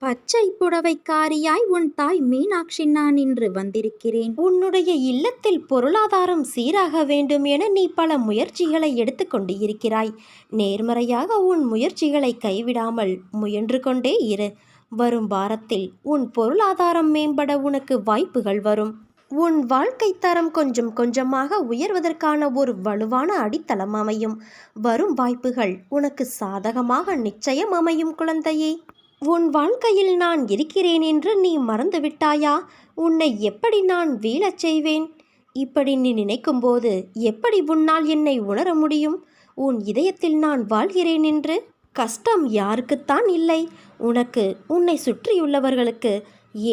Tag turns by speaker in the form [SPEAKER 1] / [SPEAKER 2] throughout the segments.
[SPEAKER 1] பச்சை புடவைக்காரியாய் உன் தாய் மீனாட்சி நான் இன்று வந்திருக்கிறேன்.
[SPEAKER 2] உன்னுடைய இல்லத்தில் பொருளாதாரம் சீராக வேண்டும் என நீ பல முயற்சிகளை எடுத்துக்கொண்டு இருக்கிறாய். நேர்மறையாக உன் முயற்சிகளை கைவிடாமல் முயன்று கொண்டே இரு. வரும் வாரத்தில் உன் பொருளாதாரம் மேம்பட உனக்கு வாய்ப்புகள் வரும். உன் வாழ்க்கை தரம் கொஞ்சம் கொஞ்சமாக உயர்வதற்கான ஒரு வலுவான அடித்தளம் அமையும். வரும் வாய்ப்புகள் உனக்கு சாதகமாக நிச்சயம் அமையும் குழந்தையே. உன் வாழ்க்கையில் நான் இருக்கிறேன் என்று நீ மறந்துவிட்டாயா? உன்னை எப்படி நான் வீழச் செய்வேன்? இப்படி நீ நினைக்கும்போது எப்படி உன்னால் என்னை உணர முடியும்? உன் இதயத்தில் நான் வாழ்கிறேன் என்று. கஷ்டம் யாருக்குத்தான் இல்லை? உனக்கு, உன்னை சுற்றியுள்ளவர்களுக்கு,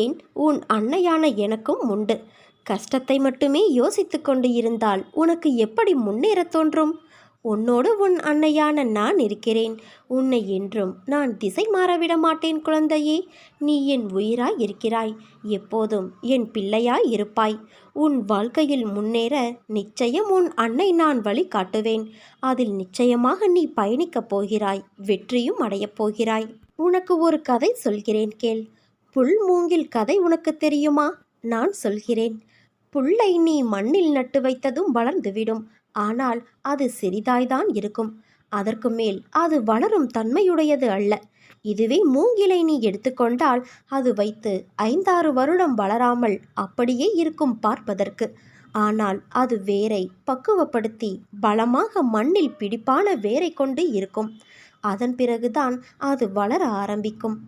[SPEAKER 2] ஏன் உன் அன்னையான எனக்கும் உண்டு. கஷ்டத்தை மட்டுமே யோசித்து கொண்டு இருந்தால் உனக்கு எப்படி முன்னேறத் தோன்றும்? உன்னோடு உன் அன்னையான நான் இருக்கிறேன். உன்னை என்றும் நான் திசை மாறவிட மாட்டேன் குழந்தையே. நீ என் உயிராய் இருக்கிறாய். எப்போதும் என் பிள்ளையாய் இருப்பாய். உன் வாழ்க்கையில் முன்னேற நிச்சயம் உன் அன்னை நான் வழி காட்டுவேன். அதில் நிச்சயமாக நீ பயணிக்கப் போகிறாய். வெற்றியும் அடையப் போகிறாய். உனக்கு ஒரு கதை சொல்கிறேன் கேள். புல் மூங்கில் கதை உனக்கு தெரியுமா? நான் சொல்கிறேன். புல்லை நீ மண்ணில் நட்டு வைத்ததும் வளர்ந்துவிடும். ஆனால் அது சிறிதாய்தான் இருக்கும். அதற்கு மேல் அது வளரும் தன்மையுடையது அல்ல. இதுவே மூங்கிலை நீ எடுத்துக்கொண்டால் அது வைத்து 5-6 வருடம் வளராமல் அப்படியே இருக்கும் பார்ப்பதற்கு. ஆனால் அது வேரை பக்குவப்படுத்தி பலமாக மண்ணில் பிடிப்பான வேரை கொண்டு இருக்கும். அதன் பிறகுதான் அது வளர ஆரம்பிக்கும்.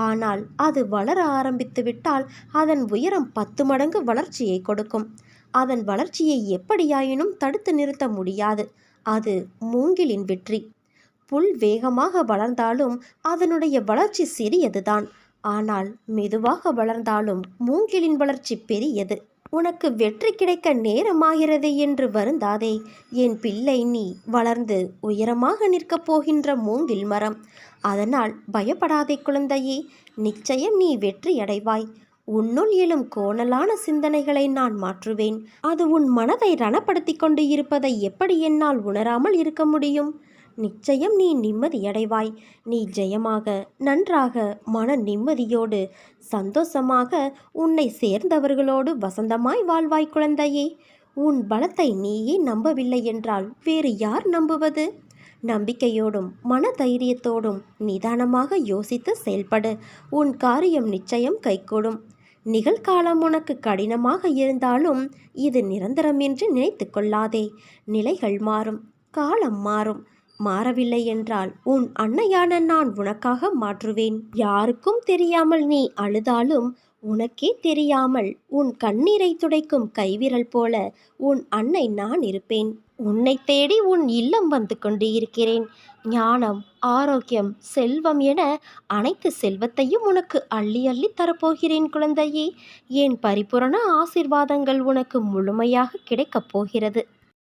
[SPEAKER 2] ஆனால் அது வளர ஆரம்பித்து விட்டால் அதன் உயரம் 10 மடங்கு வளர்ச்சியை கொடுக்கும். அதன் வளர்ச்சியை எப்படியாயினும் தடுத்து நிறுத்த முடியாது. அது மூங்கிலின் வெற்றி. புல் வேகமாக வளர்ந்தாலும் அதனுடைய வளர்ச்சி சிறியதுதான். ஆனால் மெதுவாக வளர்ந்தாலும் மூங்கிலின் வளர்ச்சி பெரியது. உனக்கு வெற்றி கிடைக்க நேரமாகிறது என்று வருந்தாதே என் பிள்ளை. நீ வளர்ந்து உயரமாக நிற்கப் போகின்ற மூங்கில் மரம். அதனால் பயப்படாதே குழந்தையே. நிச்சயம் நீ வெற்றி அடைவாய். உன்னுள் எழும் கோணலான சிந்தனைகளை நான் மாற்றுவேன். அது உன் மனதை ரணப்படுத்தி கொண்டு இருப்பதை எப்படி என்னால் உணராமல் இருக்க முடியும்? நிச்சயம் நீ நிம்மதியடைவாய். நீ ஜெயமாக, நன்றாக, மன நிம்மதியோடு, சந்தோஷமாக, உன்னை சேர்ந்தவர்களோடு வசந்தமாய் வாழ்வாய் குழந்தையே. உன் பலத்தை நீயே நம்பவில்லை என்றால் வேறு யார் நம்புவது? நம்பிக்கையோடும் மன தைரியத்தோடும் நிதானமாக யோசித்து செயல்படு. உன் காரியம் நிச்சயம் கைகூடும். நிகழ்காலம் உனக்கு கடினமாக இருந்தாலும் இது நிரந்தரம் என்று நினைத்து கொள்ளாதே. நிலைகள் மாறும், காலம் மாறும். மாறவில்லை என்றால் உன் அன்னையான நான் உனக்காக மாற்றுவேன். யாருக்கும் தெரியாமல் நீ அழுதாலும் உனக்கே தெரியாமல் உன் கண்ணீரை துடைக்கும் கைவிரல் போல உன் அன்னை நான் இருப்பேன். உன்னை தேடி உன் இல்லம் வந்து கொண்டு இருக்கிறேன். ஞானம், ஆரோக்கியம், செல்வம் என அனைத்து செல்வத்தையும் உனக்கு அள்ளி அள்ளி தரப்போகிறேன் குழந்தையே. என் பரிபூரண ஆசீர்வாதங்கள் உனக்கு முழுமையாக கிடைக்கப் போகிறது.